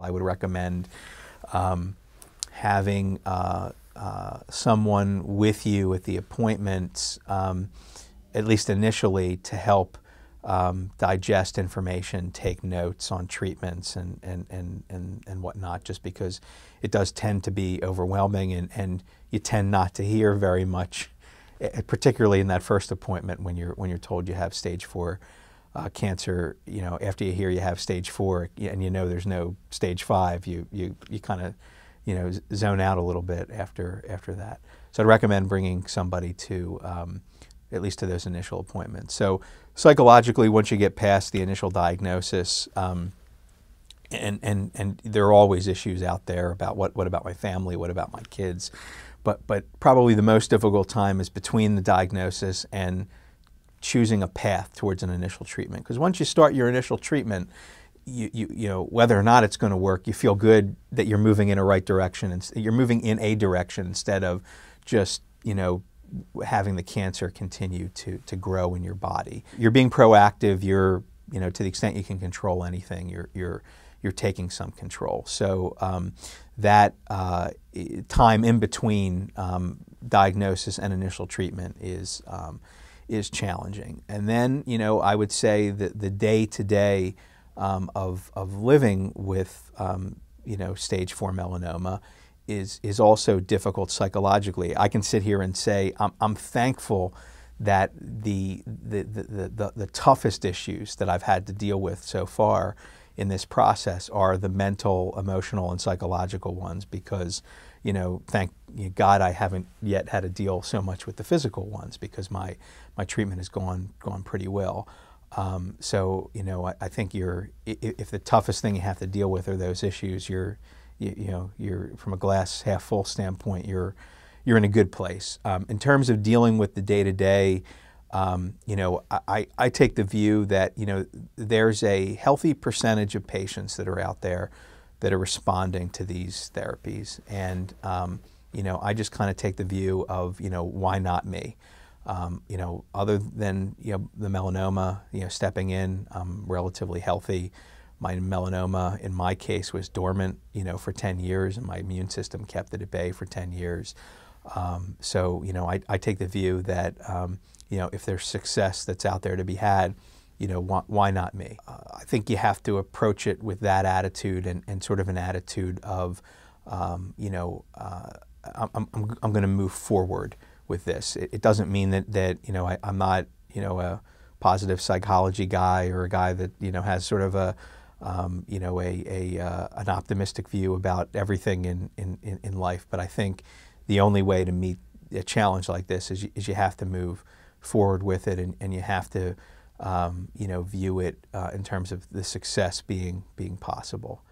I would recommend having someone with you at the appointment, at least initially, to help digest information, take notes on treatments and whatnot, just because it does tend to be overwhelming and you tend not to hear very much, particularly in that first appointment when you're told you have stage 4 cancer. You know, after you hear you have stage 4 and you know there's no stage 5, you kind of, you know, zone out a little bit after that. So I'd recommend bringing somebody to at least to those initial appointments. So psychologically, once you get past the initial diagnosis, and there are always issues out there about what about my family, what about my kids, but probably the most difficult time is between the diagnosis and choosing a path towards an initial treatment. Because once you start your initial treatment, you know, whether or not it's going to work, you feel good that you're moving in a right direction, and you're moving in a direction instead of just, you know, having the cancer continue to grow in your body. You're being proactive. You're, you know, to the extent you can control anything, you're taking some control. So that time in between diagnosis and initial treatment is challenging. And then, you know, I would say that the day-to-day of living with you know, stage 4 melanoma is also difficult psychologically. I can sit here and say I'm thankful that the toughest issues that I've had to deal with so far in this process are the mental, emotional, and psychological ones, because, you know, thank God I haven't yet had to deal so much with the physical ones, because my treatment has gone pretty well. So, you know, I think if the toughest thing you have to deal with are those issues, you know, you're from a glass half full standpoint, you're in a good place. In terms of dealing with the day-to-day, you know, I take the view that, you know, there's a healthy percentage of patients that are out there that are responding to these therapies, and you know, I just kind of take the view of, you know, why not me? You know, other than, you know, the melanoma, you know, stepping in, I'm relatively healthy. My melanoma, in my case, was dormant, you know, for 10 years, and my immune system kept it at bay for 10 years. So, you know, I take the view that, you know, if there's success that's out there to be had, you know, why not me? I think you have to approach it with that attitude, and sort of an attitude of, you know, I'm going to move forward with this. It doesn't mean that you know, I'm not, you know, a positive psychology guy, or a guy that, you know, has sort of a you know, an optimistic view about everything in life. But I think the only way to meet a challenge like this is you have to move forward with it, and you have to you know, view it in terms of the success being possible.